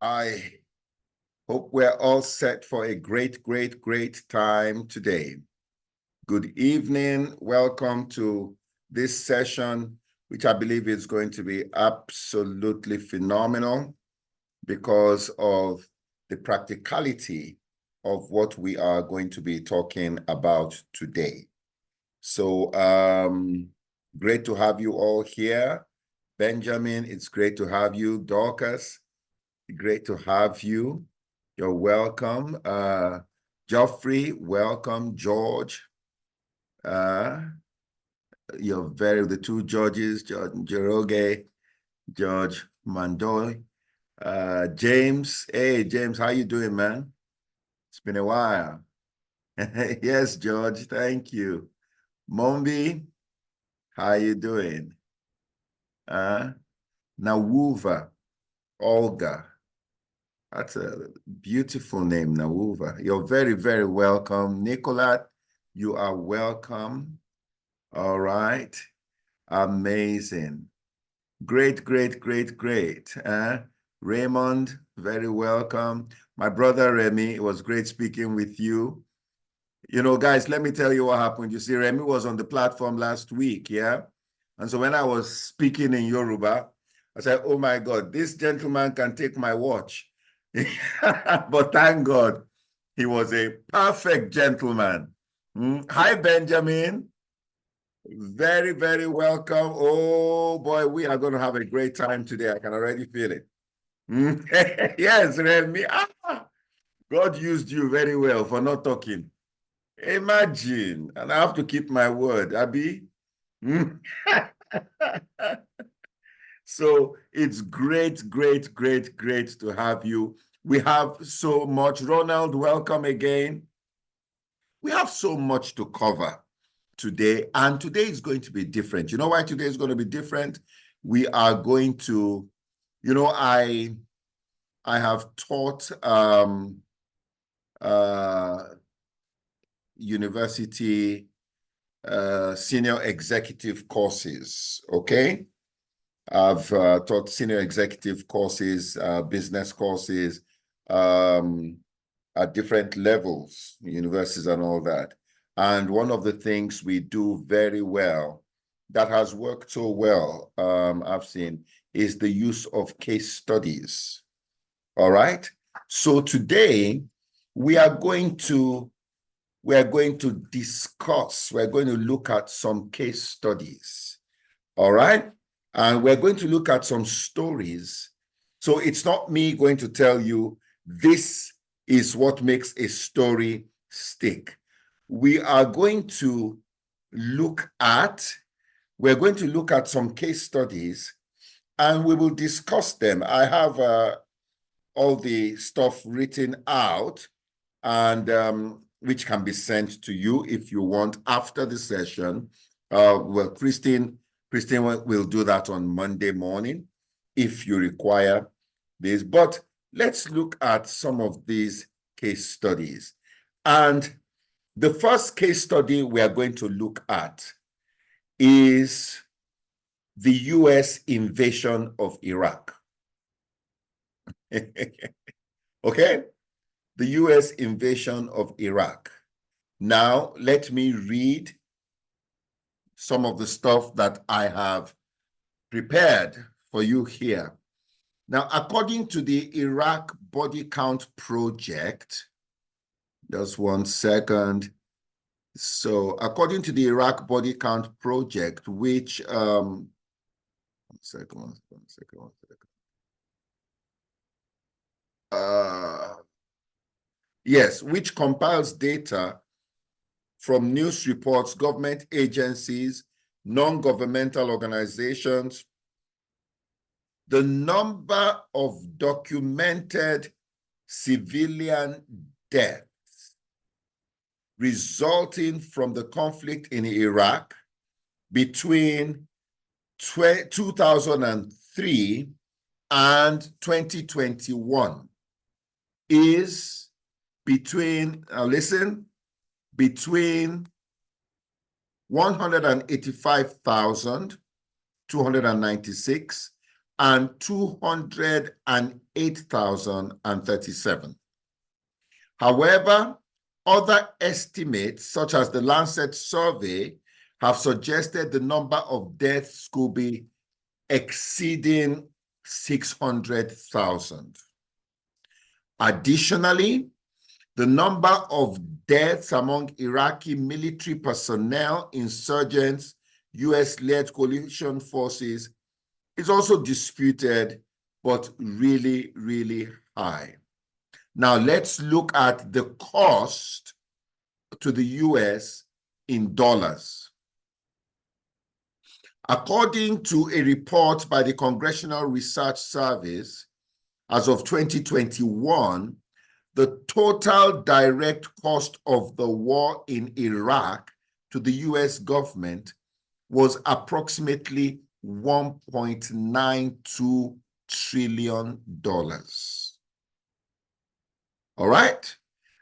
I hope we're all set for a great time today. Good evening. Welcome to this session, which I believe is going to be absolutely phenomenal because of the practicality of what we are going to be talking about today. So great to have you all here. Benjamin, it's great to have you. Dorcas, great to have you. You're welcome. Geoffrey, welcome. George, the two Georges, George Njoroge, George Mandoy. James, hey, James, how you doing, man? It's been a while. Yes, George, thank you. Mombi, how you doing? Nawuva, Olga. That's a beautiful name, Nawuva. You're very welcome. Nicola, you are welcome. All right. Amazing. Great. Raymond, very welcome. My brother Remy, it was great speaking with you. You know, guys, let me tell you what happened. You see, Remy was on the platform last week, yeah? And so when I was speaking in Yoruba, I said, oh my God, this gentleman can take my watch. But thank God, he was a perfect gentleman. Hi, Benjamin. Very welcome. Oh boy, we are going to have a great time today. I can already feel it. Yes, Remy. God used you very well for not talking. Imagine, and I have to keep my word, Abby. So it's great to have you. We have so much. Ronald, welcome again. We have so much to cover today, and today is going to be different. You know why today is going to be different? We are going to, you know, I have taught university senior executive courses, okay? I've taught senior executive courses, business courses at different levels, universities and all that. And one of the things we do very well that has worked so well, I've seen, is the use of case studies. All right. So today we are going to discuss, we're going to look at some case studies. All right. And we're going to look at some stories. So it's not me going to tell you this is what makes a story stick. We are going to look at some case studies and we will discuss them. I have all the stuff written out and which can be sent to you if you want after the session. Well, Christine will do that on Monday morning if you require this. But let's look at some of these case studies. And the first case study we are going to look at is the US invasion of Iraq. Okay? The US invasion of Iraq. Now, let me read some of the stuff that I have prepared for you here. Now, according to the Iraq Body Count Project, just 1 second. So, according to the Iraq Body Count Project, which, one second. Yes, which compiles data from news reports, government agencies, non-governmental organizations. The number of documented civilian deaths resulting from the conflict in Iraq between 2003 and 2021 is between 185,296 and 208,037. However, other estimates, such as the Lancet survey, have suggested the number of deaths could be exceeding 600,000. Additionally, the number of deaths among Iraqi military personnel, insurgents, US-led coalition forces is also disputed, but really, really high. Now, let's look at the cost to the US in dollars. According to a report by the Congressional Research Service, as of 2021, the total direct cost of the war in Iraq to the US government was approximately $1.92 trillion. All right?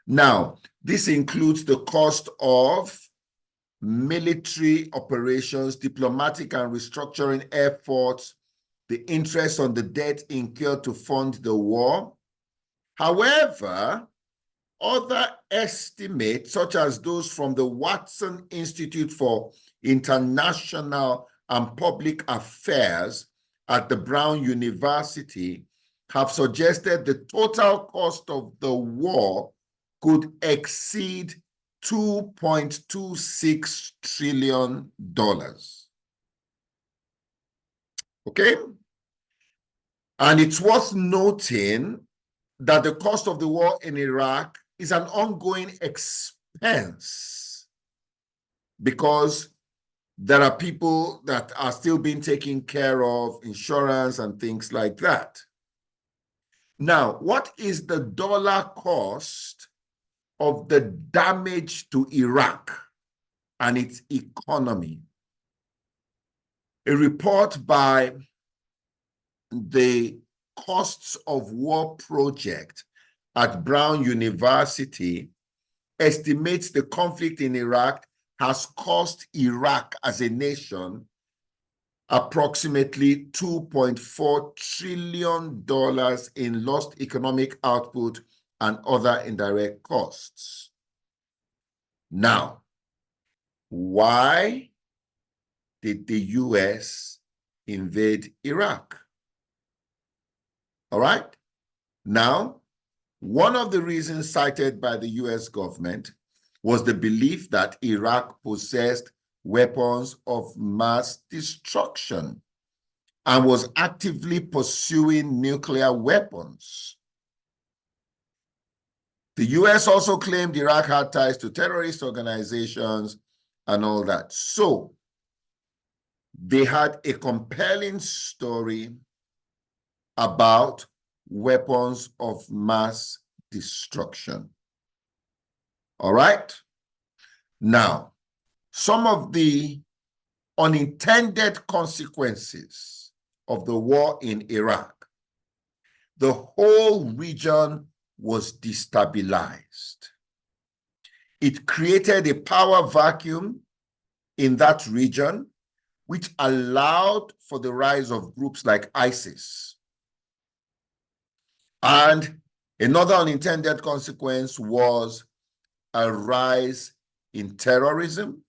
Now, this includes the cost of military operations, diplomatic and restructuring efforts, the interest on the debt incurred to fund the war. However, other estimates, such as those from the Watson Institute for International and Public Affairs at the Brown University, have suggested the total cost of the war could exceed $2.26 trillion. Okay? And it's worth noting that the cost of the war in Iraq is an ongoing expense because there are people that are still being taken care of, insurance and things like that. Now, what is the dollar cost of the damage to Iraq and its economy? A report by the Costs of War Project at Brown University estimates the conflict in Iraq has cost Iraq as a nation approximately $2.4 trillion in lost economic output and other indirect costs. Now, why did the US invade Iraq? All right. Now, one of the reasons cited by the US government was the belief that Iraq possessed weapons of mass destruction and was actively pursuing nuclear weapons. The US also claimed Iraq had ties to terrorist organizations and all that. So they had a compelling story about weapons of mass destruction. All right? Now, some of the unintended consequences of the war in Iraq. The whole region was destabilized. It created a power vacuum in that region, which allowed for the rise of groups like ISIS. And another unintended consequence was a rise in terrorism.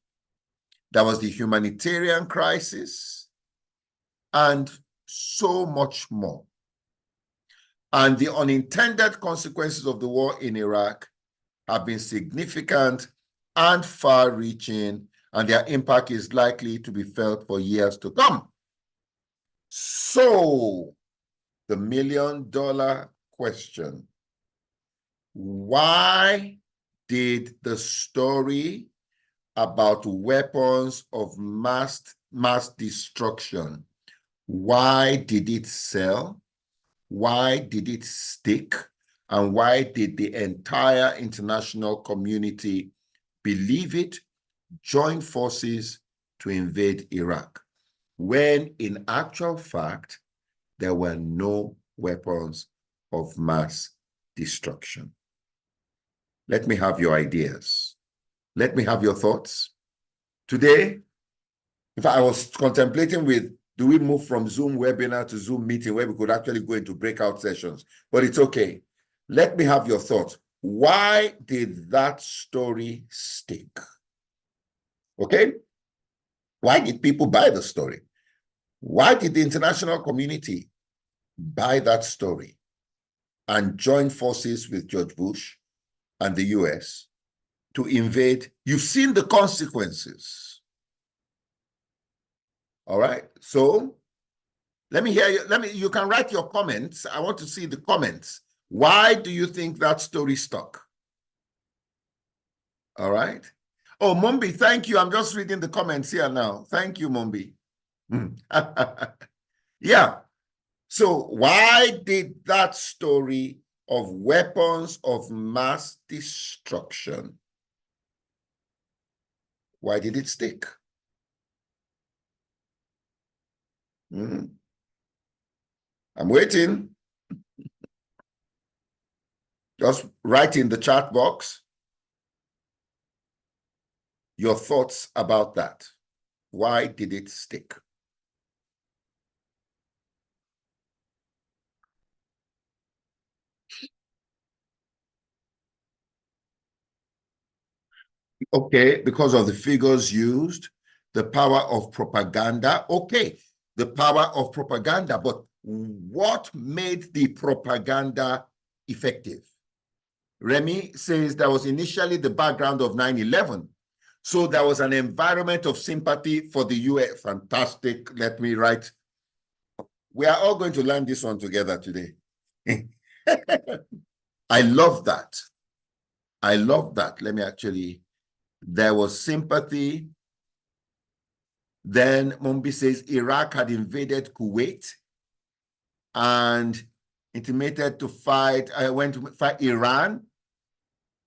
There was the humanitarian crisis and so much more. And the unintended consequences of the war in Iraq have been significant and far-reaching, and their impact is likely to be felt for years to come. So, the million-dollar question: why did the story about weapons of mass destruction, why did it sell? Why did it stick? And why did the entire international community believe it, join forces to invade Iraq, when in actual fact, there were no weapons of mass destruction? Let me have your ideas. Let me have your thoughts. Today, in fact, I was contemplating with do we move from Zoom webinar to Zoom meeting where we could actually go into breakout sessions? But it's okay. Let me have your thoughts. Why did that story stick? Okay? Why did people buy the story? Why did the international community buy that story and join forces with George Bush and the US to invade? You've seen the consequences. All right. So let me hear you. You can write your comments. I want to see the comments. Why do you think that story stuck? All right. Oh, Mumbi, thank you. I'm just reading the comments here now. Thank you, Mumbi. Yeah. So why did that story of weapons of mass destruction, why did it stick? I'm waiting. Just write in the chat box your thoughts about that. Why did it stick? Okay, because of the figures used, the power of propaganda. Okay, the power of propaganda, but what made the propaganda effective? Remy says that was initially the background of 9/11. So there was an environment of sympathy for the US. Fantastic. Let me write. We are all going to learn this one together today. I love that. I love that. Let me actually, there was sympathy. Then Mumbi says Iraq had invaded Kuwait and intimated to fight, went to fight Iran.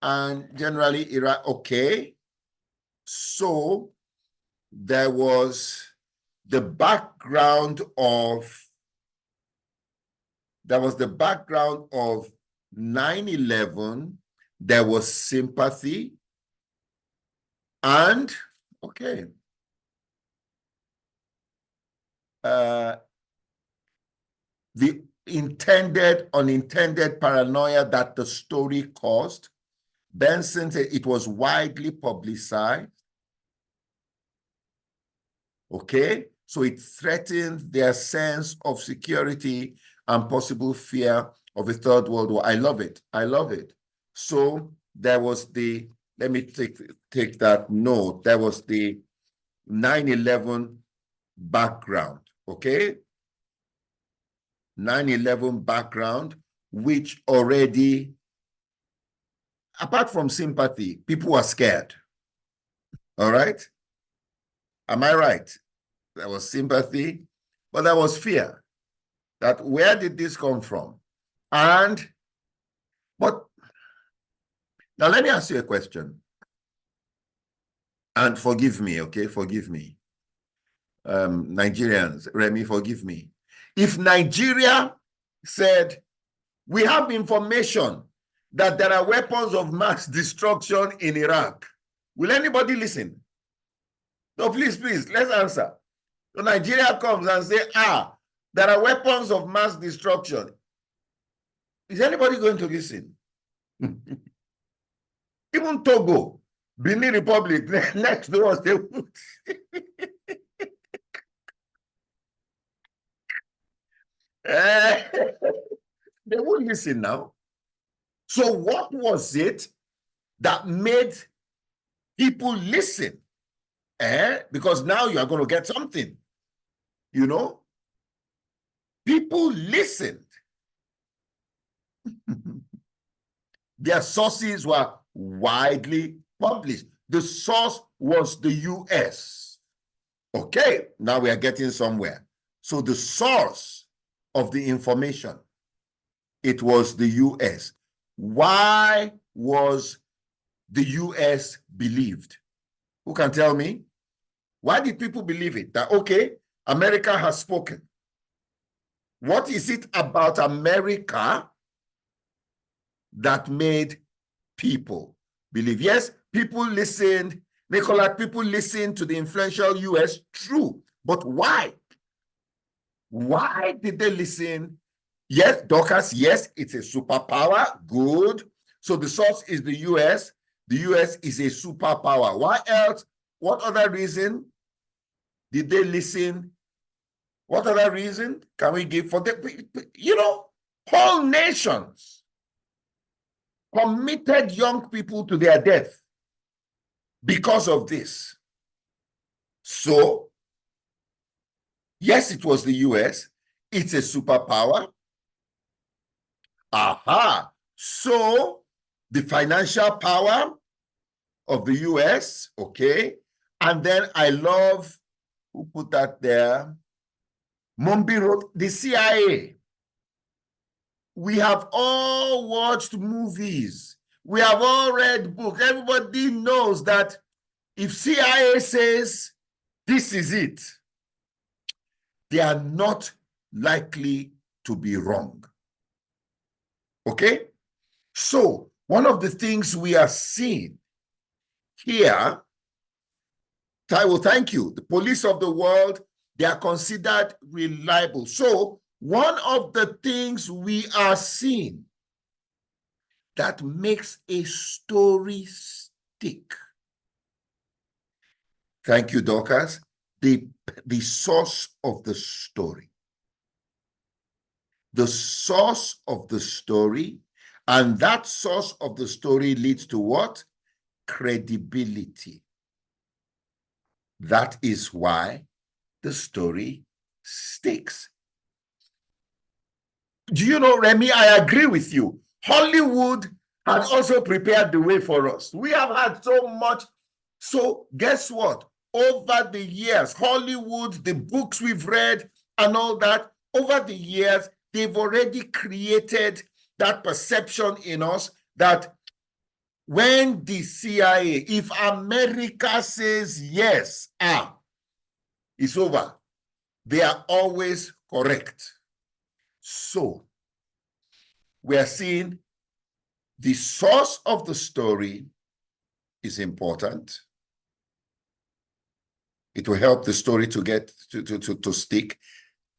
And generally Iraq, okay. So there was the background of 9/11. There was sympathy and, okay, the unintended paranoia that the story caused. Benson said it was widely publicized. Okay, so it threatened their sense of security and possible fear of a third world war. I love it. I love it. So there was the, let me take that note. There was the 9/11 background, okay? 9/11 background, which already, apart from sympathy, people were scared. All right? Am I right? There was sympathy, but there was fear. That where did this come from? But now let me ask you a question. And forgive me, okay? Forgive me. Nigerians, Remy, forgive me. If Nigeria said, we have information that there are weapons of mass destruction in Iraq, will anybody listen? No, please, let's answer. So Nigeria comes and say, there are weapons of mass destruction. Is anybody going to listen? Even Togo, Benin Republic, next to us, they would. They won't listen now. So what was it that made people listen? Because now you are going to get something. You know? People listened. Their sources were widely published. The source was the US. Okay, now we are getting somewhere. So the source of the information, it was the US. Why was the US believed? Who can tell me? Why did people believe it? That, okay, America has spoken. What is it about America that made people believe? Yes, people listened. Nicola, people listened to the influential US, true. But why? Why did they listen? Yes, Dorcas, yes, it's a superpower. Good. So the source is the US. The US is a superpower. Why else? What other reason did they listen? What other reason can we give for the, whole nations committed young people to their death because of this. So, yes, it was the US. It's a superpower. Aha. So, the financial power of the US, okay. And then I love, who put that there? Mumbi wrote, the CIA. We have all watched movies. We have all read books. Everybody knows that if CIA says this is it, they are not likely to be wrong. Okay? So, one of the things we are seeing here, Taiwo, thank you. The police of the world, they are considered reliable. So, one of the things we are seeing that makes a story stick. Thank you, Dorcas. The source of the story. The source of the story, and that source of the story leads to what? Credibility. That is why the story sticks. Do you know, Remy, I agree with you. Hollywood has also prepared the way for us. We have had so much. So guess what? Over the years, Hollywood, the books we've read and all that, over the years, they've already created that perception in us that when the CIA, if America says yes, it's over. They are always correct. So, we are seeing the source of the story is important. It will help the story to get to stick.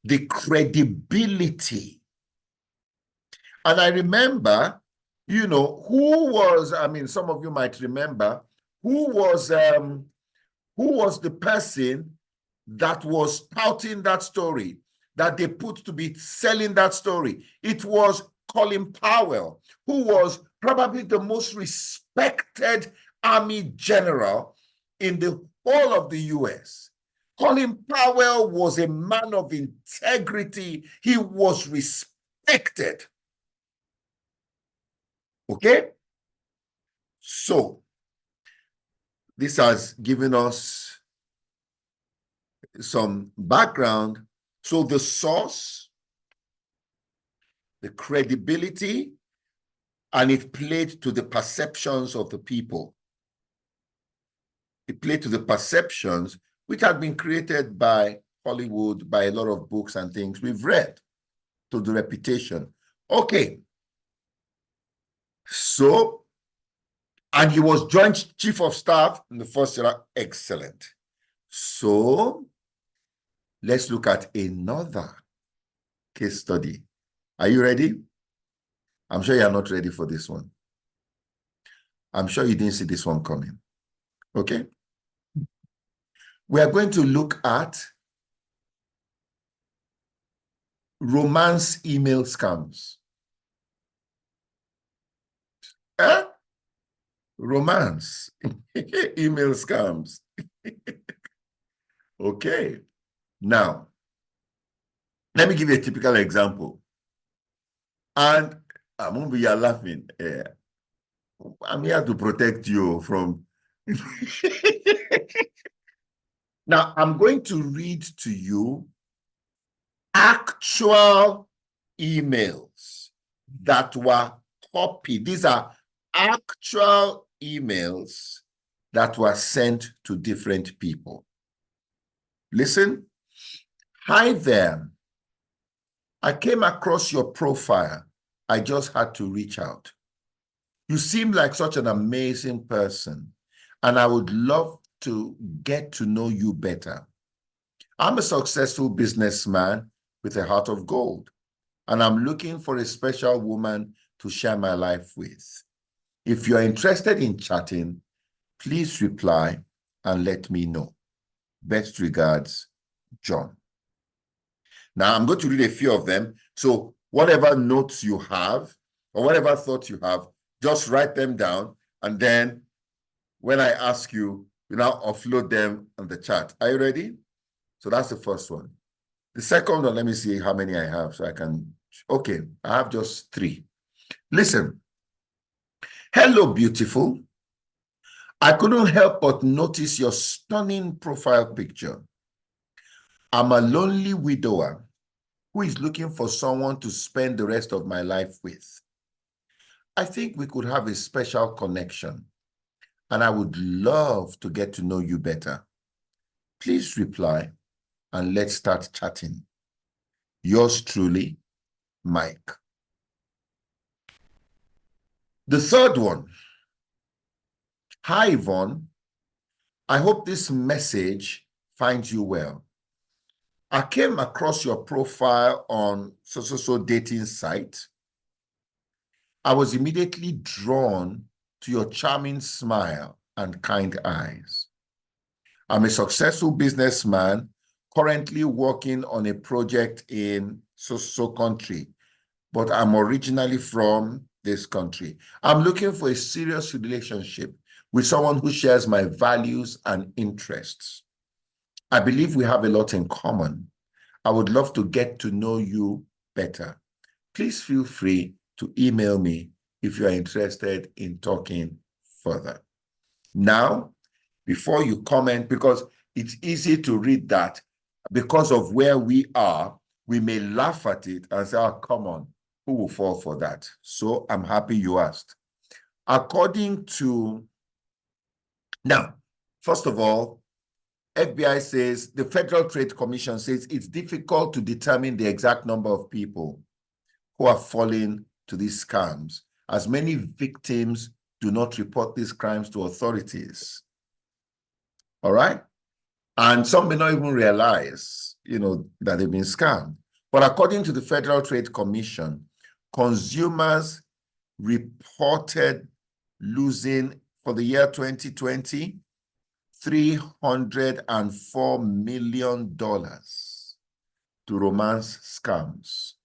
The credibility. And I remember, who was, some of you might remember, who was the person that was touting that story, that they put to be selling that story? It was Colin Powell, who was probably the most respected army general in the whole of the US. Colin Powell was a man of integrity. He was respected. Okay? So, this has given us some background. So, the source, the credibility, and it played to the perceptions of the people. It played to the perceptions which had been created by Hollywood, by a lot of books and things we've read, to the reputation. Okay. So, and he was Joint Chief of Staff in the first year. Excellent. So, let's look at another case study. Are you ready? I'm sure you're not ready for this one. I'm sure you didn't see this one coming. Okay? We are going to look at romance email scams. Romance email scams. Okay. Now, let me give you a typical example. And Amumbi, you're laughing. I'm here to protect you from... Now, I'm going to read to you actual emails that were copied. These are actual emails that were sent to different people. Listen. Hi there. I came across your profile. I just had to reach out. You seem like such an amazing person, and I would love to get to know you better. I'm a successful businessman with a heart of gold, and I'm looking for a special woman to share my life with. If you're interested in chatting, please reply and let me know. Best regards, John. Now, I'm going to read a few of them. So whatever notes you have or whatever thoughts you have, just write them down. And then when I ask you, you now offload them on the chat. Are you ready? So that's the first one. The second one, let me see how many I have so I can. Okay, I have just 3. Listen. Hello, beautiful. I couldn't help but notice your stunning profile picture. I'm a lonely widower who is looking for someone to spend the rest of my life with. I think we could have a special connection, and I would love to get to know you better. Please reply, and let's start chatting. Yours truly, Mike. The third one. Hi, Yvonne. I hope this message finds you well. I came across your profile on so dating site. I was immediately drawn to your charming smile and kind eyes. I'm a successful businessman currently working on a project in so country, but I'm originally from this country. I'm looking for a serious relationship with someone who shares my values and interests. I believe we have a lot in common. I would love to get to know you better. Please feel free to email me if you are interested in talking further. Now, before you comment, because it's easy to read that, because of where we are, we may laugh at it and say, oh, come on, who will fall for that? So I'm happy you asked. According to, now, first of all, FBI says, the Federal Trade Commission says it's difficult to determine the exact number of people who are falling to these scams, as many victims do not report these crimes to authorities. All right? And some may not even realize, that they've been scammed. But according to the Federal Trade Commission, consumers reported losing, for the year 2020, $304 million to romance scams,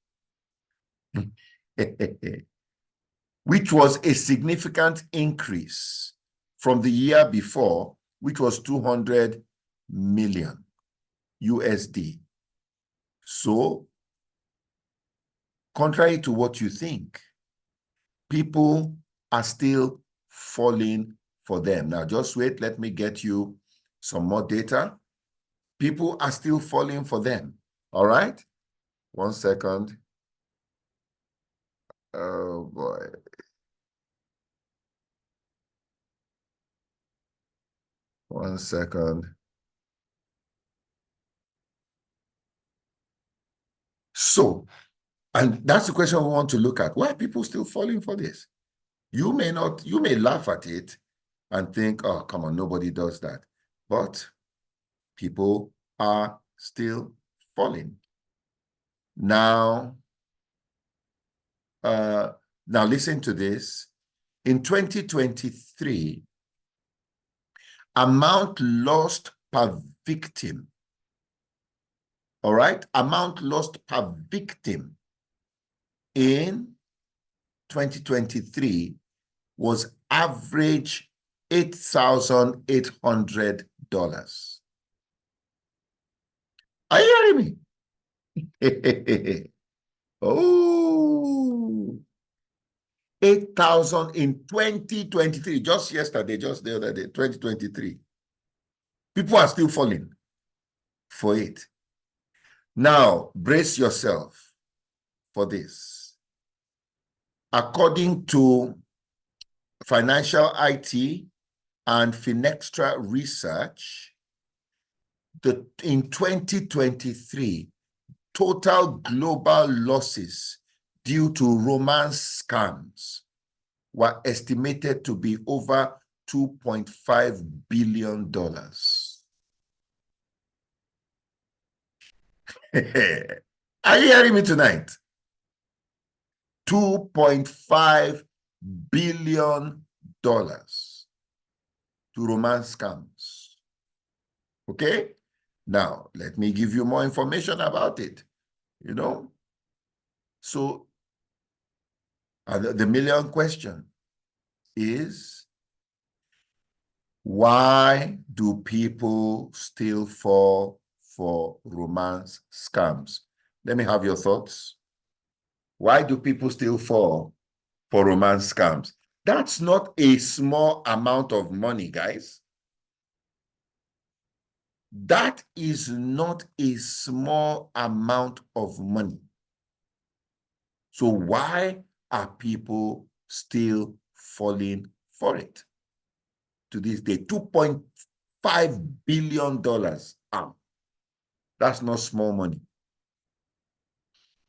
which was a significant increase from the year before, which was 200 million USD. So, contrary to what you think, people are still falling for them. Now, just wait, let me get you some more data. People are still falling for them. All right? 1 second. Oh, boy. One second. So, and that's the question we want to look at. Why are people still falling for this? You may laugh at it and think, oh, come on, nobody does that. But people are still falling. Now listen to this. In 2023, amount lost per victim, all right? Amount lost per victim in 2023 was average $8,800. Are you hearing me? Oh, 8,000 in 2023, just yesterday, just the other day, 2023. People are still falling for it. Now, brace yourself for this. According to Financial IT and Finextra research, in 2023, total global losses due to romance scams were estimated to be over $2.5 billion. Are you hearing me tonight? $2.5 billion to romance scams. Okay? Now, let me give you more information about it. You know? So, the million question is, why do people still fall for romance scams? Let me have your thoughts. Why do people still fall for romance scams? That's not a small amount of money, guys. That is not a small amount of money. So why are people still falling for it? To this day, $2.5 billion. That's not small money.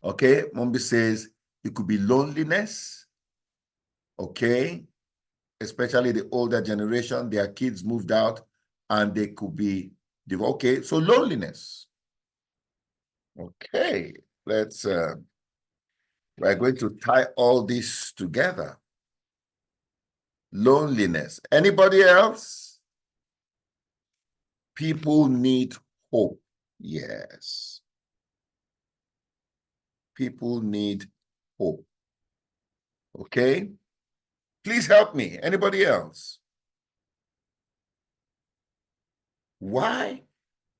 Okay, Mombi says it could be loneliness. Okay, especially the older generation, their kids moved out and they could be, okay, so loneliness. Okay, let's, we're going to tie all this together. Loneliness. Anybody else? People need hope. Yes. People need hope. Okay? Please help me. Anybody else? Why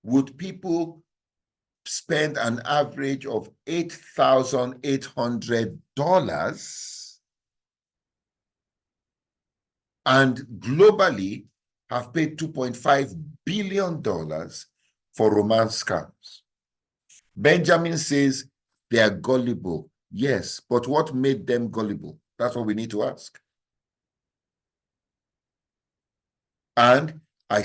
would people spend an average of $8,800 and globally have paid $2.5 billion for romance scams? Benjamin says they are gullible. Yes, but what made them gullible? That's what we need to ask. And I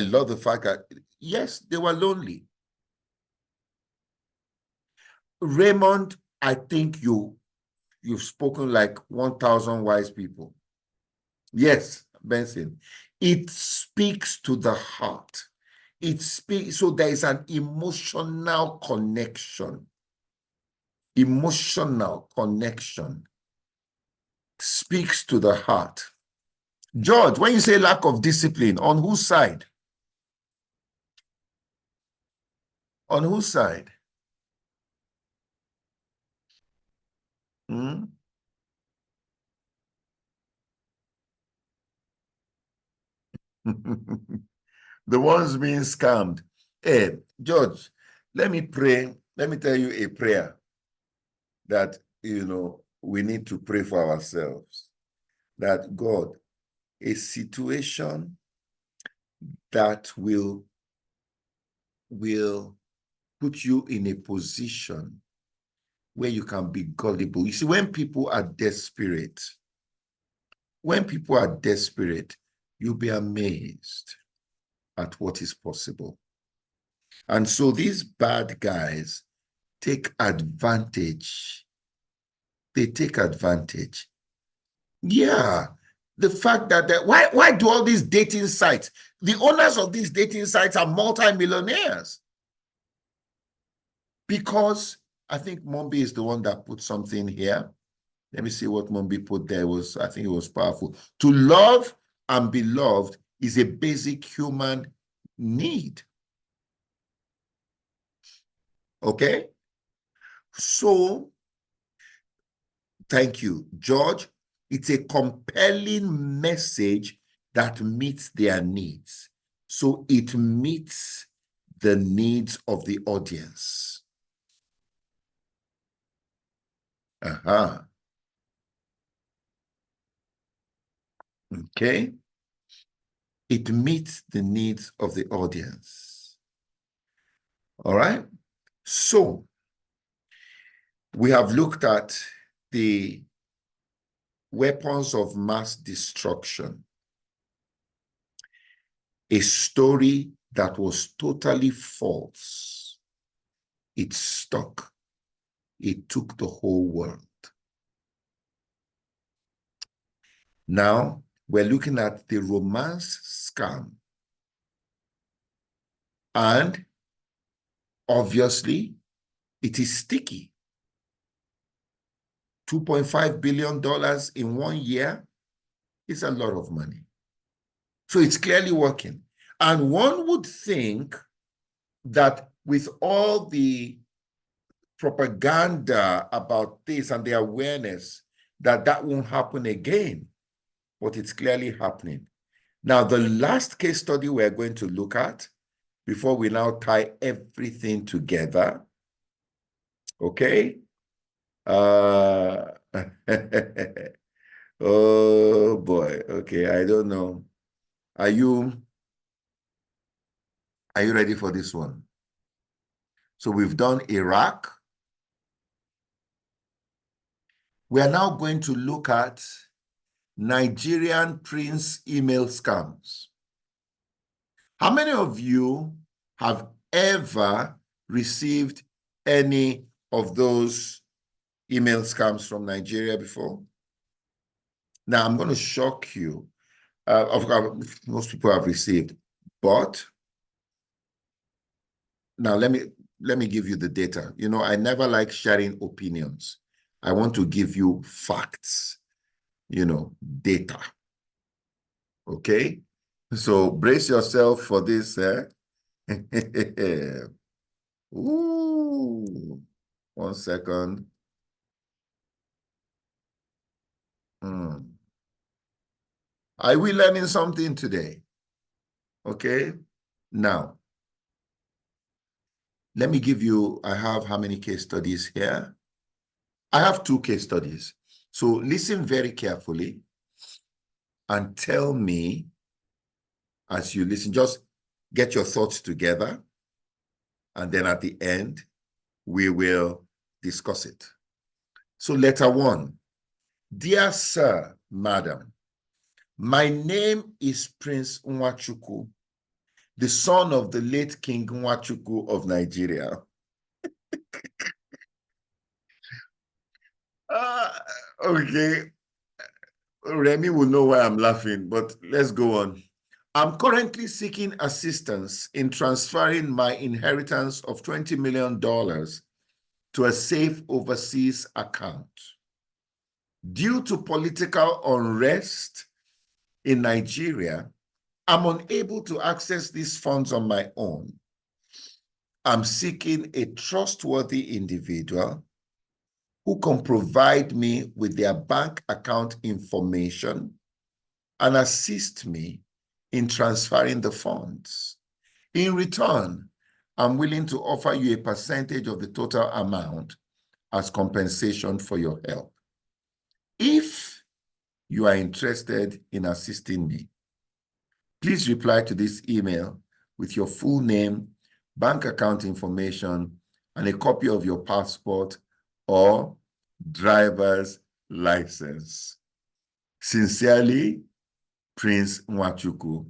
love the fact that, yes, they were lonely. Raymond, I think you've spoken like 1,000 wise people. Yes, Benson, it speaks to the heart. It speaks, so there is an emotional connection. Emotional connection speaks to the heart. George, when you say lack of discipline, on whose side? On whose side? Hmm? The ones being scammed. Hey, George, let me pray. Let me tell you a prayer that, we need to pray for ourselves. That God, a situation that will put you in a position where you can be gullible. You see, when people are desperate, you'll be amazed at what is possible. And so these bad guys take advantage. They take advantage. Yeah. The fact that why do all these dating sites? The owners of these dating sites are multimillionaires. Because I think Mombi is the one that put something here. Let me see what Mombi put there. I think it was powerful. To love and be loved is a basic human need. Okay? So, thank you, George. It's a compelling message that meets their needs. So it meets the needs of the audience. Okay? It meets the needs of the audience. All right? So, we have looked at the weapons of mass destruction, a story that was totally false. It stuck. It took the whole world. Now, we're looking at the romance scam. And obviously, it is sticky. $2.5 billion in 1 year is a lot of money. So it's clearly working. And one would think that with all the propaganda about this and the awareness, that won't happen again. But it's clearly happening. Now, the last case study we're going to look at before we now tie everything together, okay? Oh boy, okay, I don't know. Are you ready for this one? So we've done Iraq. We are now going to look at Nigerian prince email scams. How many of you have ever received any of those email scams from Nigeria before? Now, I'm going to shock you. Of course, most people have received, but now let me give you the data. You know, I never like sharing opinions. I want to give you facts, you know, data. Okay? So brace yourself for this. Ooh, 1 second. Are we learning something today? Okay. Now, let me give you, I have how many case studies here? I have 2 case studies. So listen very carefully and tell me as you listen, just get your thoughts together. And then at the end, we will discuss it. So letter 1, dear sir, madam, my name is Prince Nwachukwu, the son of the late King Nwachukwu of Nigeria. Okay. Remy will know why I'm laughing, but let's go on. I'm currently seeking assistance in transferring my inheritance of $20 million to a safe overseas account. Due to political unrest in Nigeria, I'm unable to access these funds on my own. I'm seeking a trustworthy individual who can provide me with their bank account information and assist me in transferring the funds. In return, I'm willing to offer you a percentage of the total amount as compensation for your help. If you are interested in assisting me, please reply to this email with your full name, bank account information, and a copy of your passport or driver's license. Sincerely, Prince Nwachukwu.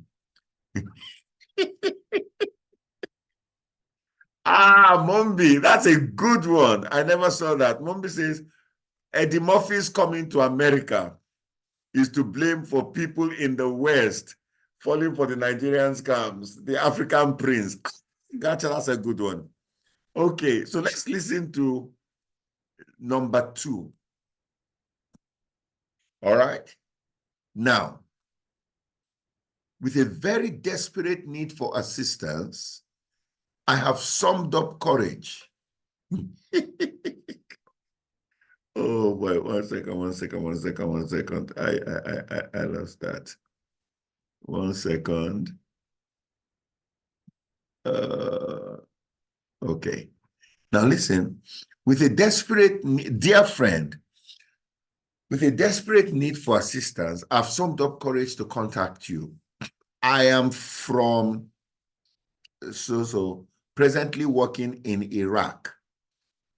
Mombi, that's a good one. I never saw that. Mombi says, Eddie Murphy's coming to America is to blame for people in the West falling for the Nigerian scams, the African prince. Gotcha, that's a good one. Okay, so let's listen to number 2. All right. Now, with a very desperate need for assistance, I have summed up courage. Oh boy, 1 second. I lost that. 1 second. Okay. Now listen, with a desperate, dear friend, with a desperate need for assistance, I've summed up courage to contact you. I am from, presently working in Iraq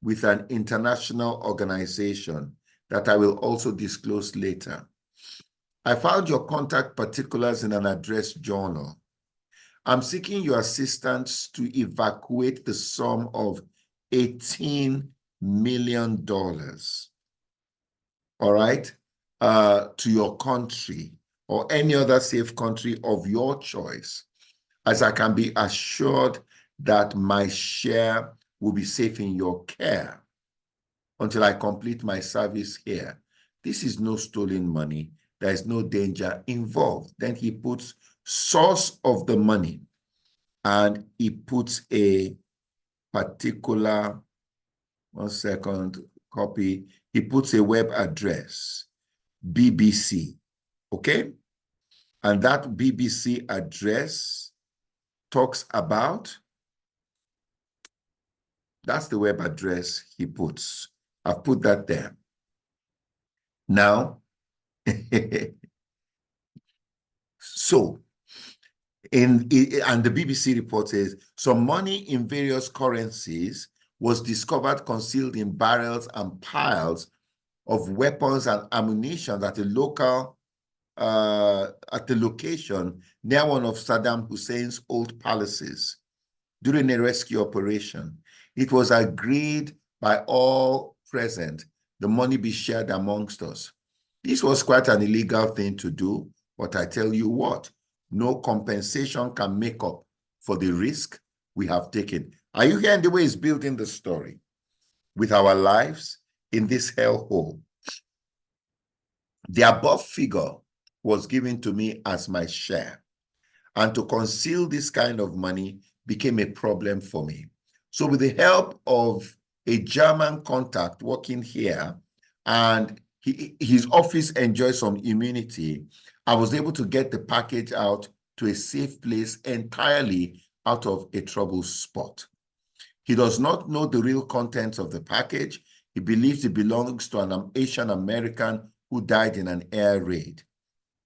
with an international organization that I will also disclose later. I found your contact particulars in an address journal. I'm seeking your assistance to evacuate the sum of $18 million, all right, to your country or any other safe country of your choice, as I can be assured that my share will be safe in your care until I complete my service here. This is no stolen money. There is no danger involved. Then he puts source of the money, and he puts a particular, 1 second, copy. He puts a web address, BBC, okay? And that BBC address talks about, that's the web address he puts. I've put that there. Now, so, and the BBC report says, some money in various currencies was discovered concealed in barrels and piles of weapons and ammunition at a local, at the location near one of Saddam Hussein's old palaces during a rescue operation. It was agreed by all present the money be shared amongst us. This was quite an illegal thing to do, but I tell you what, no compensation can make up for the risk we have taken. Are you hearing the way it's building the story? With our lives in this hellhole. The above figure was given to me as my share, and to conceal this kind of money became a problem for me. So with the help of a German contact working here, and his office enjoys some immunity, I was able to get the package out to a safe place entirely out of a trouble spot. He does not know the real contents of the package. He believes it belongs to an Asian American who died in an air raid.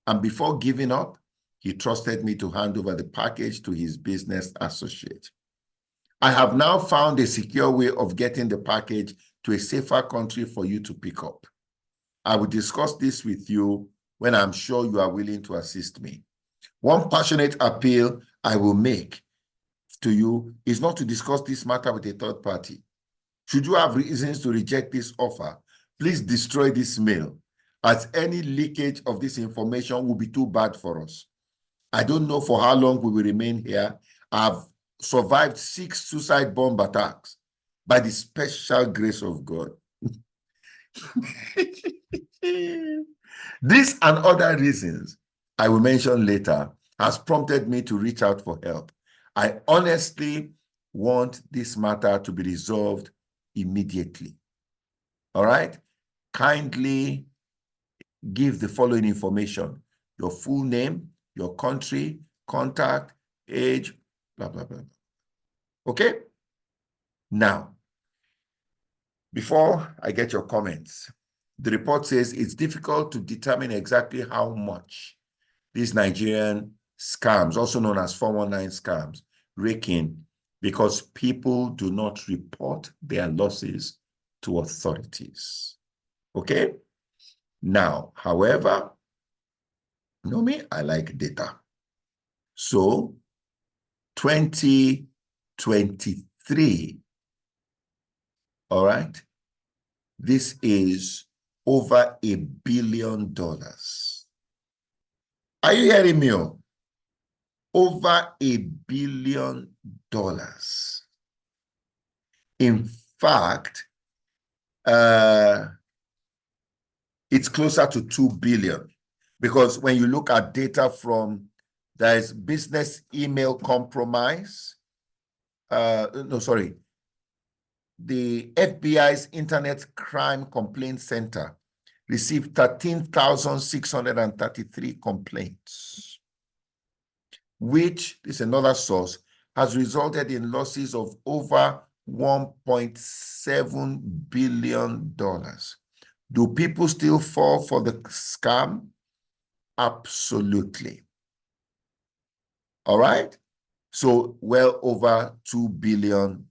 And before giving up, he trusted me to hand over the package to his business associate. I have now found a secure way of getting the package to a safer country for you to pick up. I will discuss this with you when I'm sure you are willing to assist me. One passionate appeal I will make to you is not to discuss this matter with a third party. Should you have reasons to reject this offer, please destroy this mail, as any leakage of this information will be too bad for us. I don't know for how long we will remain here. I've survived 6 suicide bomb attacks by the special grace of God. This and other reasons I will mention later has prompted me to reach out for help. I honestly want this matter to be resolved immediately. All right? Kindly give the following information: your full name, your country, contact, age, blah, blah, blah. Okay? Now, before I get your comments, the report says it's difficult to determine exactly how much these Nigerian scams, also known as 419 scams, rake in because people do not report their losses to authorities. Okay? Now, however, you know me, I like data. So, 2023, all right, this is over $1 billion. Are you hearing me? Over $1 billion. In fact, it's closer to 2 billion, because when you look at data from, there's business email compromise. The FBI's Internet Crime Complaint Center received 13,633 complaints, which is another source, has resulted in losses of over $1.7 billion. Do people still fall for the scam? Absolutely. All right? So well over $2 billion.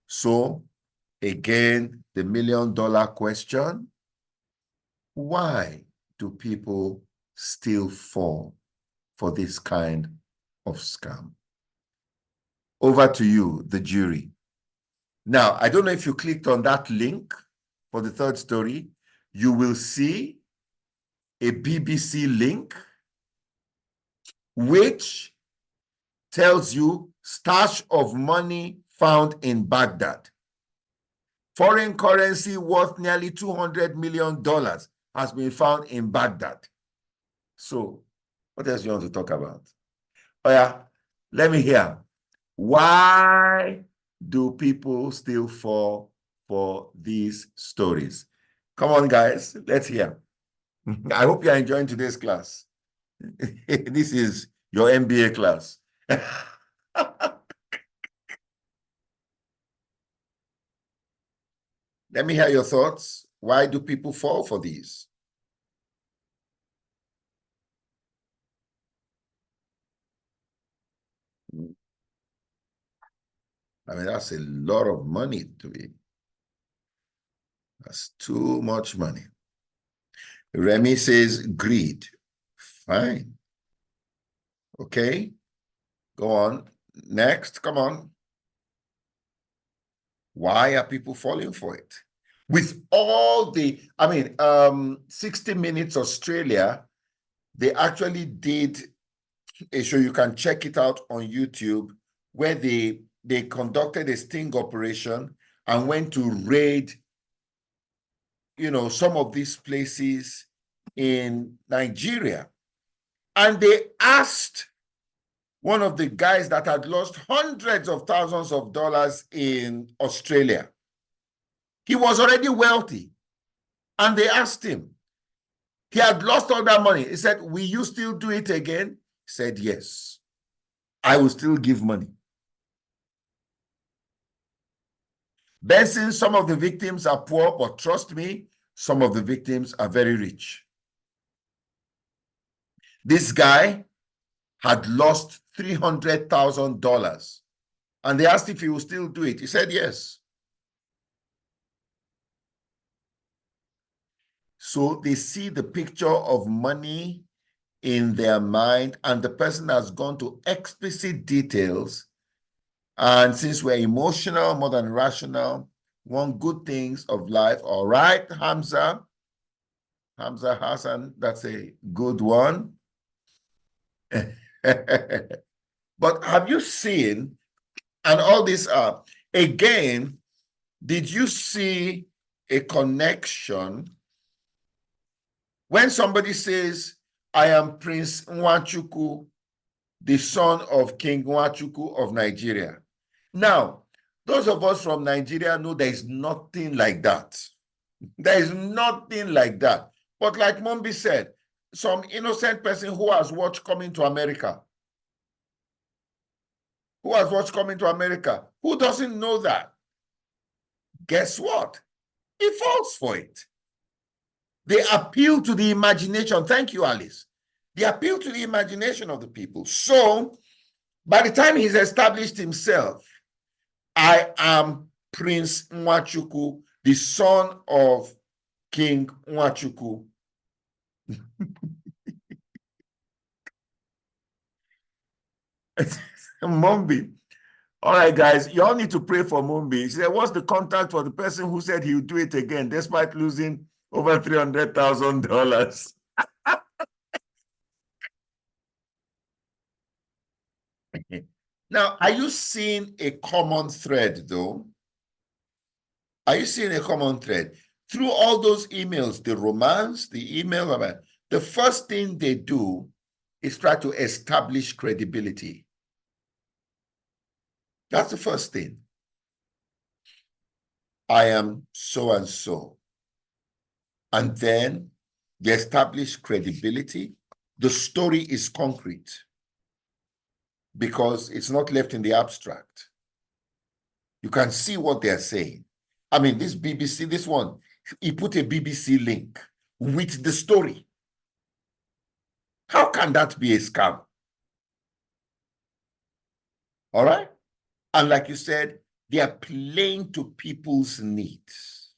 So again, the $1 million question: why do people still fall for this kind of scam? Over to you, the jury. Now, I don't know if you clicked on that link for the third story. You will see a BBC link which tells you stash of money found in Baghdad. Foreign currency worth nearly $200 million has been found in Baghdad. So, what else do you want to talk about? Oh yeah, let me hear. Why do people still fall for these stories? Come on, guys, let's hear. I hope you're enjoying today's class. This is your MBA class. Let me hear your thoughts. Why do people fall for these? I mean, that's a lot of money to be. That's too much money. Remy says greed. Fine. Okay. Go on. Next, come on. Why are people falling for it? With all the, 60 Minutes Australia, they actually did a show, you can check it out on YouTube, where they conducted a sting operation and went to raid, some of these places in Nigeria. And they asked one of the guys that had lost hundreds of thousands of dollars in Australia. He was already wealthy. And they asked him, he had lost all that money. He said, will you still do it again? He said, yes, I will still give money. Benson, some of the victims are poor, but trust me, some of the victims are very rich. This guy had lost $300,000 and they asked if he would still do it. He said, yes. So they see the picture of money in their mind, and the person has gone to explicit details. And since we're emotional more than rational, want good things of life. All right, Hamza Hassan, that's a good one. But have you seen, and all these are, again, did you see a connection when somebody says, I am Prince Nwachukwu, the son of King Nwachukwu of Nigeria? Now, those of us from Nigeria know there is nothing like that. There is nothing like that. But like Mumbi said, some innocent person who has watched Coming to America, who doesn't know that? Guess what? He falls for it. They appeal to the imagination. Thank you, Alice. They appeal to the imagination of the people. So by the time he's established himself, I am Prince Nwachukwu, the son of King Nwachukwu. Mumbi. All right, guys, you all need to pray for Mumbi. He said, what's the contact for the person who said he'll do it again despite losing over $300,000? Now, are you seeing a common thread, though? Are you seeing a common thread? Through all those emails, the romance, the email, the first thing they do is try to establish credibility. That's the first thing. I am so and so. And then they establish credibility. The story is concrete because it's not left in the abstract. You can see what they're saying. I mean, this BBC, this one, he put a BBC link with the story. How can that be a scam? All right? And like you said, they are playing to people's needs.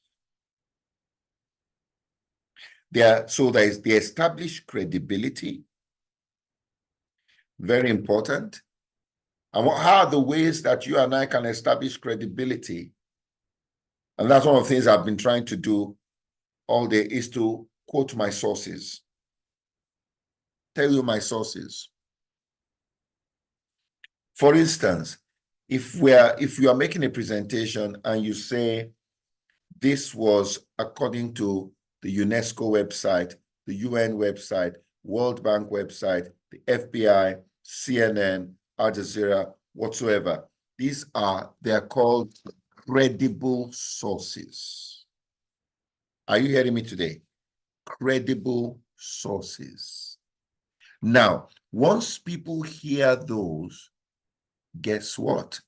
So there is the established credibility, very important. And how are the ways that you and I can establish credibility? And that's one of the things I've been trying to do all day, is to quote my sources. Tell you my sources. For instance, if you are making a presentation and you say this was according to the UNESCO website, the UN website, World Bank website, the FBI, CNN, Al Jazeera, whatsoever, they are called credible sources. Are you hearing me today? Credible sources. Now, once people hear those, guess what?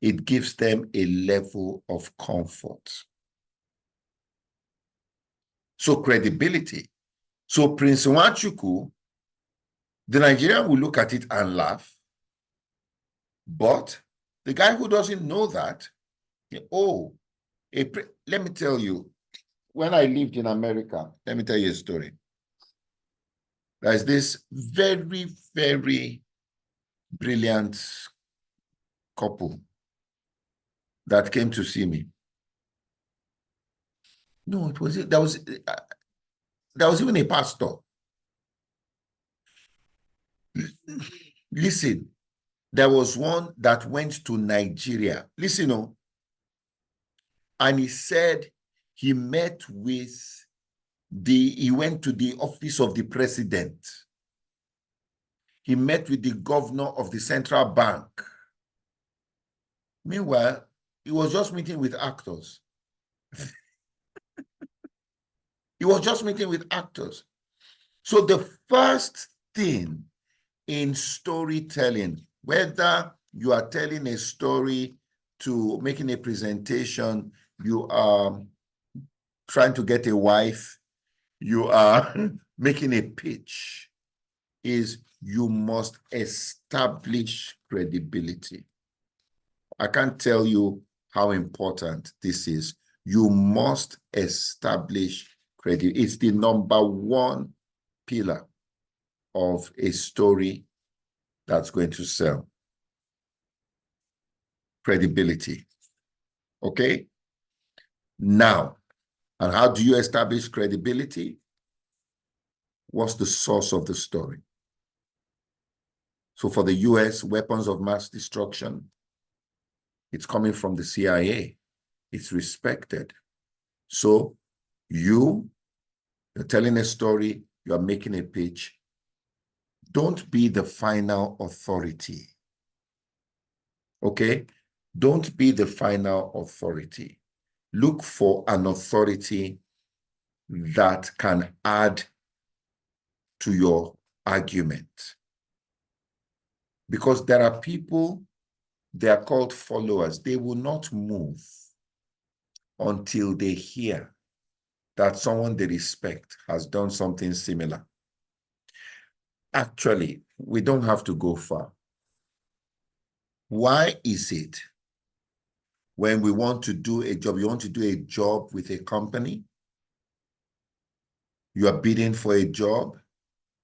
It gives them a level of comfort. So credibility. So Prince Nwachukwu, the Nigerian will look at it and laugh. But the guy who doesn't know that, oh, let me tell you, when I lived in America, let me tell you a story. There's this very, very brilliant couple that came to see me. No, it was there was even a pastor. Listen, there was one that went to Nigeria. Listen, oh, and he said he met with he went to the office of the president. He met with the governor of the central bank. Meanwhile, he was just meeting with actors. He was just meeting with actors. So the first thing in storytelling, whether you are telling a story to making a presentation, you are trying to get a wife, you are making a pitch, is you must establish credibility. I can't tell you how important this is. You must establish credibility. It's the number one pillar of a story that's going to sell. Credibility. Okay? Now, and how do you establish credibility? What's the source of the story? So for the US, weapons of mass destruction, it's coming from the CIA. It's respected. So you're telling a story, you're making a pitch. Don't be the final authority. Okay? Don't be the final authority. Look for an authority that can add to your argument. Because there are people, they are called followers. They will not move until they hear that someone they respect has done something similar. Actually, we don't have to go far. Why is it when we want to do a job, you want to do a job with a company, you are bidding for a job,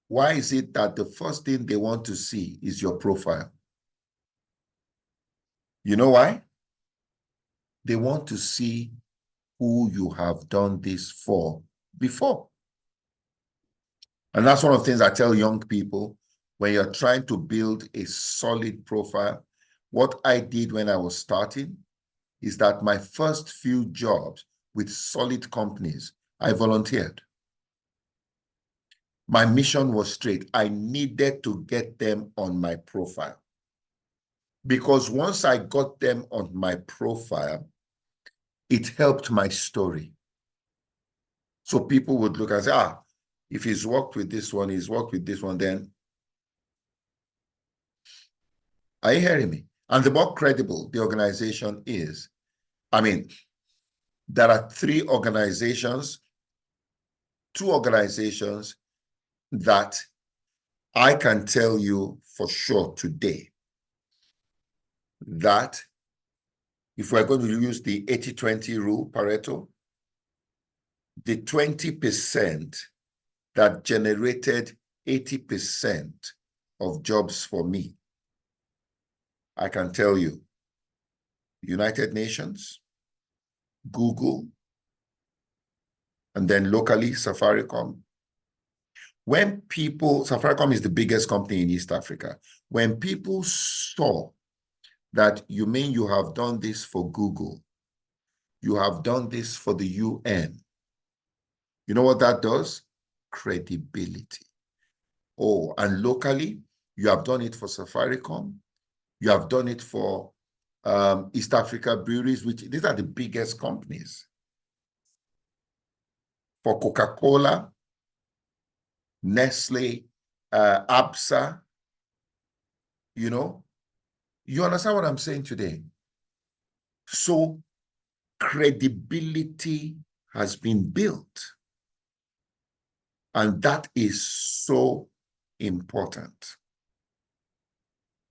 why is it that the first thing they want to see is your profile? You know why? They want to see who you have done this for before. And that's one of the things I tell young people when you're trying to build a solid profile. What I did when I was starting is that my first few jobs with solid companies, I volunteered. My mission was straight. I needed to get them on my profile. Because once I got them on my profile, it helped my story. So people would look and say, if he's worked with this one, he's worked with this one, then. Are you hearing me? And the more credible the organization is, there are two organizations that I can tell you for sure today that if we're going to use the 80-20 rule, Pareto, the 20% that generated 80% of jobs for me, I can tell you, United Nations, Google, and then locally, Safaricom. When Safaricom is the biggest company in East Africa. When people saw that you mean you have done this for Google. You have done this for the UN. You know what that does? Credibility. Oh, and locally, you have done it for Safaricom. You have done it for East Africa Breweries, which these are the biggest companies. For Coca-Cola, Nestle, ABSA, you know, you understand what I'm saying today? So credibility has been built. And that is so important.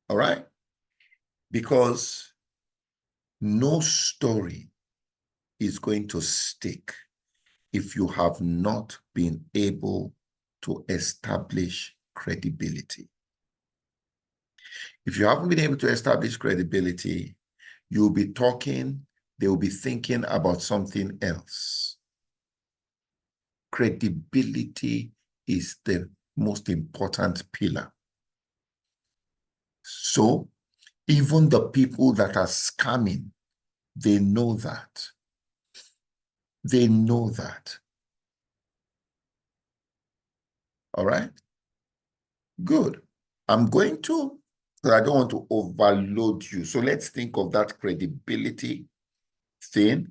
All right? Because no story is going to stick if you have not been able to establish credibility. If you haven't been able to establish credibility, you'll be talking, they will be thinking about something else. Credibility is the most important pillar. So even the people that are scamming, they know that. They know that. All right? Good. I'm going to, but I don't want to overload you. So let's think of that credibility thing.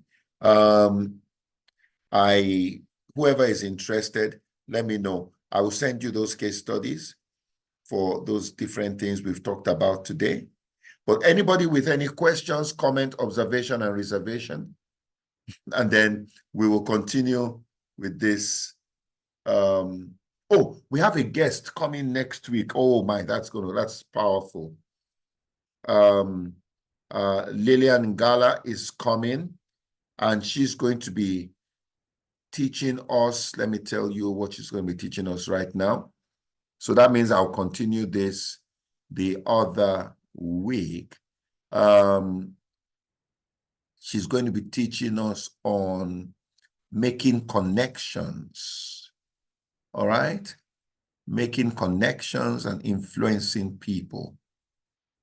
Whoever is interested, let me know. I will send you those case studies for those different things we've talked about today. But anybody with any questions, comment, observation, and reservation, and then we will continue with this. Oh, we have a guest coming next week. Oh my, that's powerful. Lillian Gala is coming, and she's going to be teaching us. Let me tell you what she's going to be teaching us right now. So that means I'll continue this the other week. She's going to be teaching us on making connections. All right? Making connections and influencing people.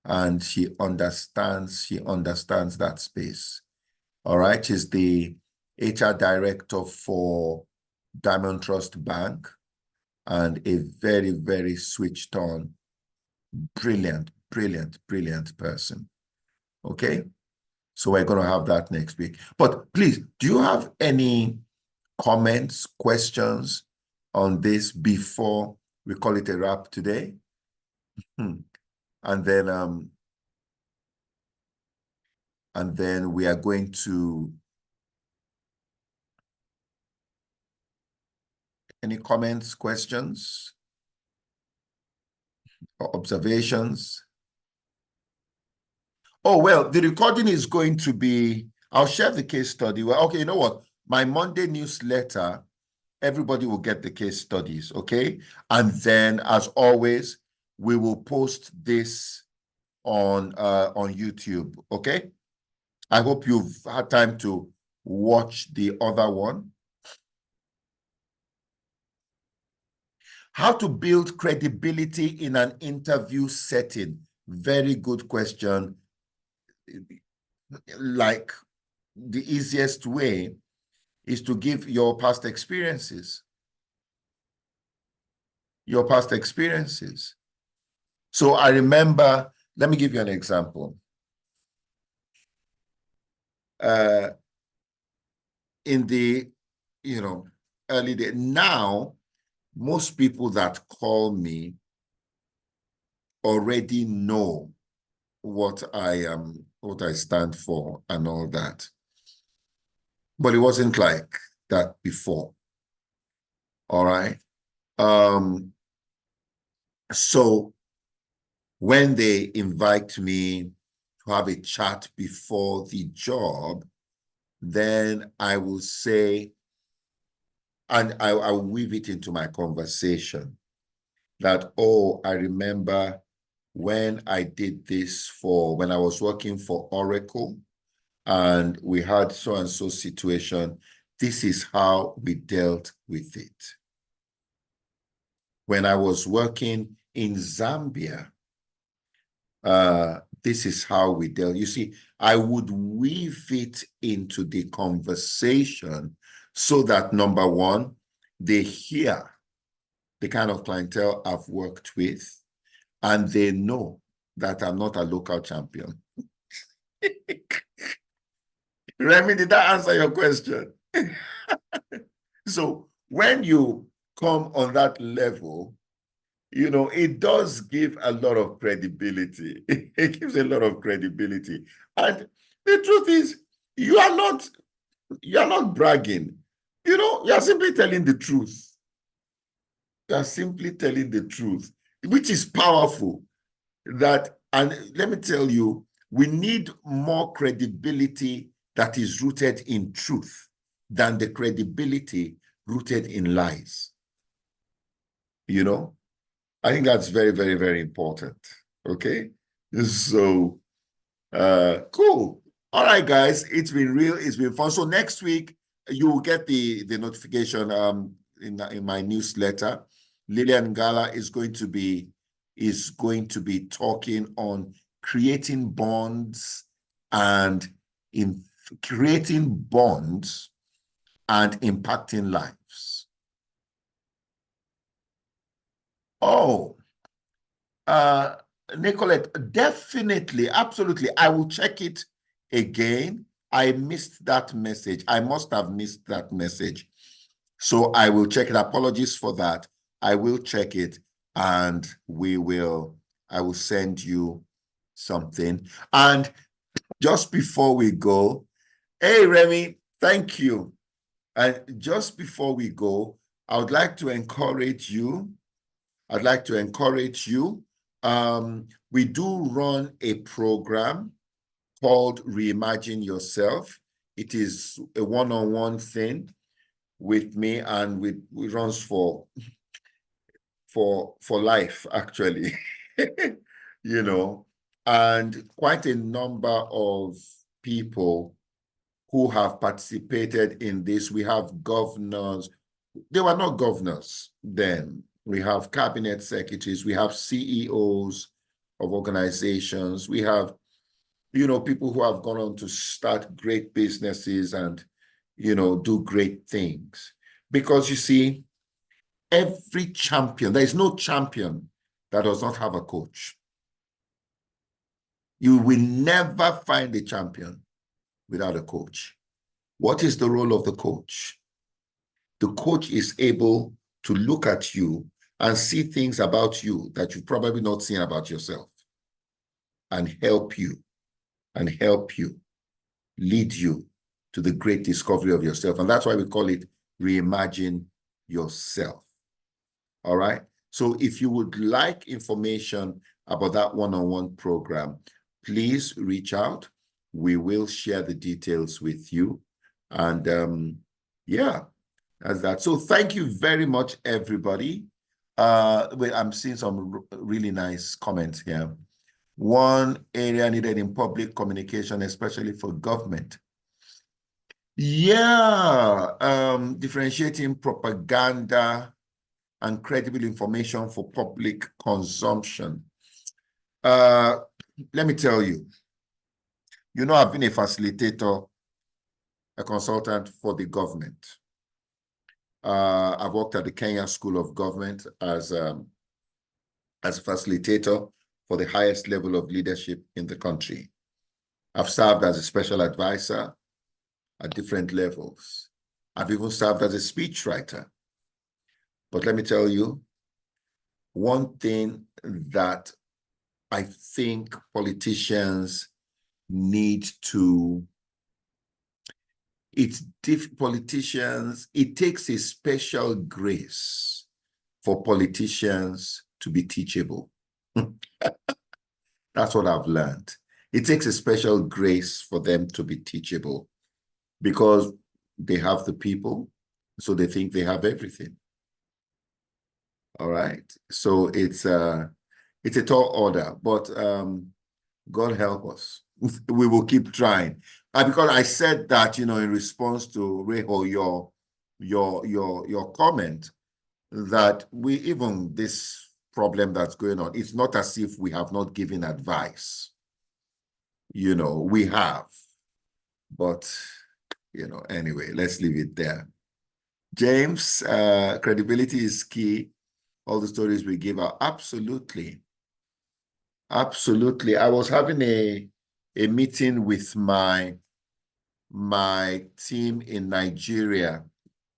And she understands that space. All right? She's the HR director for Diamond Trust Bank and a very, very switched on, brilliant person. Okay? So we're going to have that next week. But please, do you have any comments, questions on this before we call it a wrap today? And then we are going to, any comments, questions, or observations? Oh, well, the recording is going to be, I'll share the case study. Well, okay, you know what? My Monday newsletter, everybody will get the case studies, okay? And then, as always, we will post this on YouTube, okay? I hope you've had time to watch the other one. How to build credibility in an interview setting. Very good question. Like, the easiest way is to give your past experiences. Your past experiences. So I remember, let me give you an example. In the, early days, now, most people that call me already know what I am, what I stand for and all that. But it wasn't like that before. All right. So when they invite me to have a chat before the job, then I will say, and I will weave it into my conversation that, oh, I remember when I did this when I was working for Oracle and we had so-and-so situation, this is how we dealt with it. When I was working in Zambia, this is how we deal. You see, I would weave it into the conversation so that, number one, they hear the kind of clientele I've worked with, and they know that I'm not a local champion. Remy, did that answer your question? So when you come on that level, you know, it does give a lot of credibility. It gives a lot of credibility. And the truth is, you are not bragging. You know, you are simply telling the truth. You are simply telling the truth, which is powerful. That, and let me tell you, we need more credibility that is rooted in truth than the credibility rooted in lies. You know, I think that's very, very, very important. Okay. So, cool. All right, guys, it's been fun. So next week, you will get the notification in my newsletter. Lillian Gala is going to be talking on creating bonds and impacting lives. Oh, Nicolette, definitely, absolutely. I will check it again. I missed that message. I must have missed that message. So I will check it. Apologies for that. I will check it, and I will send you something. And just before we go, hey, Remy, thank you. And just before we go, I would like to encourage you. We do run a program called Reimagine Yourself. It is a one-on-one thing with me, and it runs for life, actually. You know, and quite a number of people who have participated in this. We have governors. They were not governors then. We have cabinet secretaries. We have CEOs of organizations. We have, you know, people who have gone on to start great businesses and, you know, do great things. Because you see, every champion, there is no champion that does not have a coach. You will never find a champion without a coach. What is the role of the coach? The coach is able to look at you and see things about you that you've probably not seen about yourself, and help you lead you to the great discovery of yourself. And that's why we call it Reimagine Yourself. All right. So if you would like information about that one-on-one program, please reach out. We will share the details with you. And yeah, that's that. So thank you very much, everybody. I'm seeing some really nice comments here. One area needed in public communication, especially for government. Yeah, differentiating propaganda and credible information for public consumption. Let me tell you, you know, I've been a facilitator, a consultant for the government. I've worked at the Kenya School of Government as a facilitator for the highest level of leadership in the country. I've served as a special advisor at different levels. I've even served as a speechwriter. But let me tell you, one thing that I think politicians need to, it takes a special grace for politicians to be teachable. That's what I've learned. It takes a special grace for them to be teachable because they have the people, so they think they have everything. All right. So it's a tall order, but God help us. We will keep trying. Because I said that, you know, in response to Reho, your comment, that even this problem that's going on, it's not as if we have not given advice. we have. But, anyway, let's leave it there. James, credibility is key. All the stories we give are absolutely. Absolutely. I was having a meeting with my team in Nigeria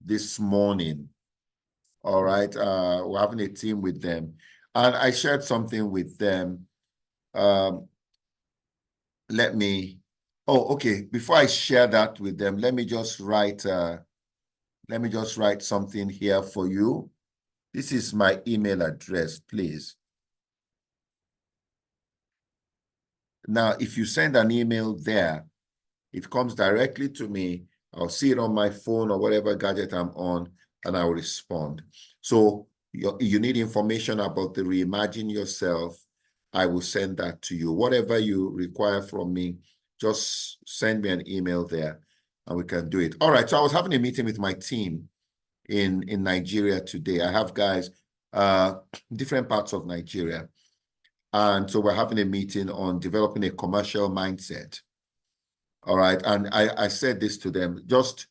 this morning. All right. We're having a team with them. And I shared something with them. Okay. Before I share that with them, let me just write something here for you. This is my email address, please. Now, if you send an email there, it comes directly to me. I'll see it on my phone or whatever gadget I'm on, and I'll respond. So you need information about the Reimagine Yourself, I will send that to you. Whatever you require from me, just send me an email there and we can do it. All right, so I was having a meeting with my team in Nigeria today. I have guys, different parts of Nigeria. And so we're having a meeting on developing a commercial mindset. All right, and I said this to them, just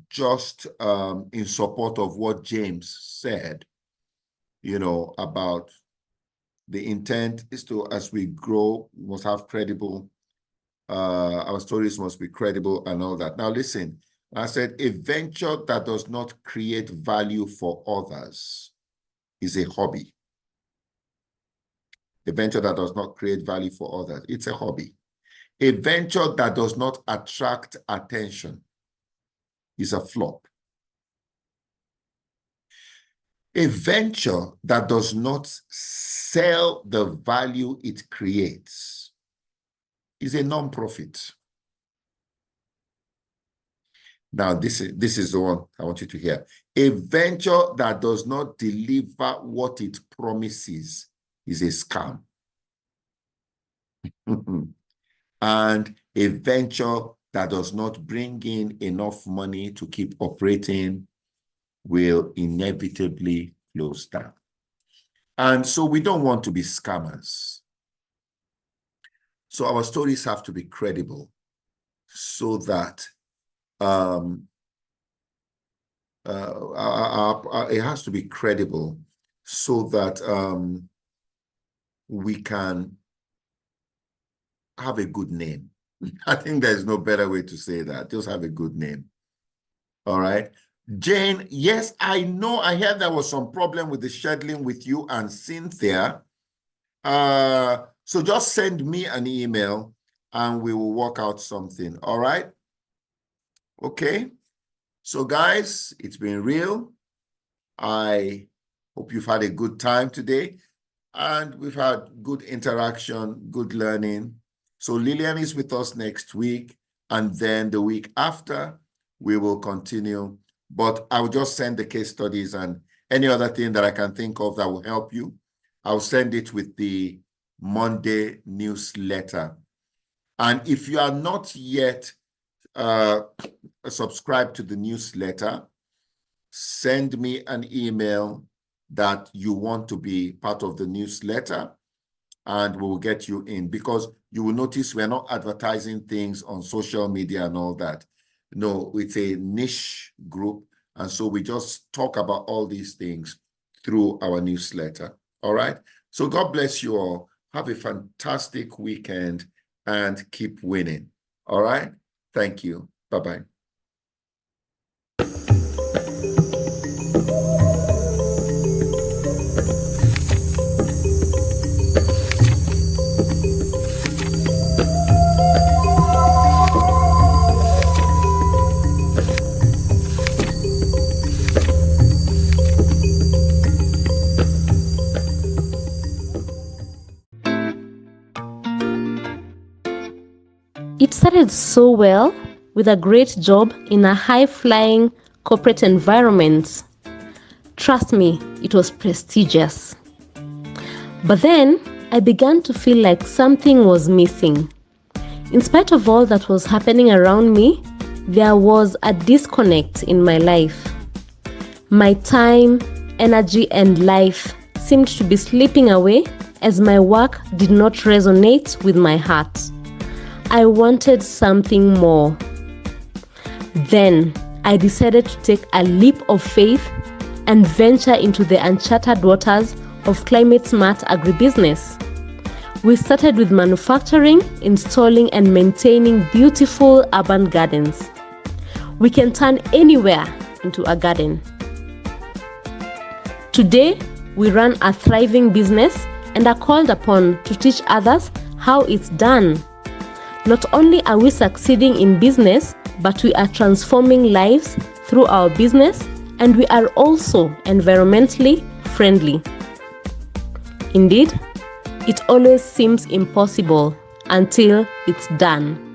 in support of what James said, about the intent is to, as we grow, we must have credible, our stories must be credible and all that. Now listen, I said a venture that does not create value for others is a hobby. A venture that does not create value for others, it's a hobby. A venture that does not attract attention is a flop. A venture that does not sell the value it creates is a non-profit. Now, this is the one I want you to hear. A venture that does not deliver what it promises is a scam. And a venture that does not bring in enough money to keep operating will inevitably close down. And so we don't want to be scammers. So our stories have to be credible so that it has to be credible so that we can have a good name. I think there's no better way to say that. Just have a good name. All right. Jane, yes, I know. I heard there was some problem with the scheduling with you and Cynthia. So just send me an email and we will work out something. All right. Okay. So guys, it's been real. I hope you've had a good time today and we've had good interaction, good learning. So Lillian is with us next week, and then the week after we will continue. But I will just send the case studies and any other thing that I can think of that will help you. I'll send it with the Monday newsletter. And if you are not yet subscribed to the newsletter, send me an email that you want to be part of the newsletter and we will get you in, because you will notice we're not advertising things on social media and all that. No, it's a niche group. And so we just talk about all these things through our newsletter. All right. So God bless you all. Have a fantastic weekend and keep winning. All right. Thank you. Bye-bye. It started so well, with a great job in a high-flying corporate environment. Trust me, it was prestigious. But then, I began to feel like something was missing. In spite of all that was happening around me, there was a disconnect in my life. My time, energy, and life seemed to be slipping away as my work did not resonate with my heart. I wanted something more. Then I decided to take a leap of faith and venture into the uncharted waters of climate-smart agribusiness. We started with manufacturing, installing and maintaining beautiful urban gardens. We can turn anywhere into a garden. Today, we run a thriving business and are called upon to teach others how it's done. Not only are we succeeding in business, but we are transforming lives through our business, and we are also environmentally friendly. Indeed, it always seems impossible until it's done.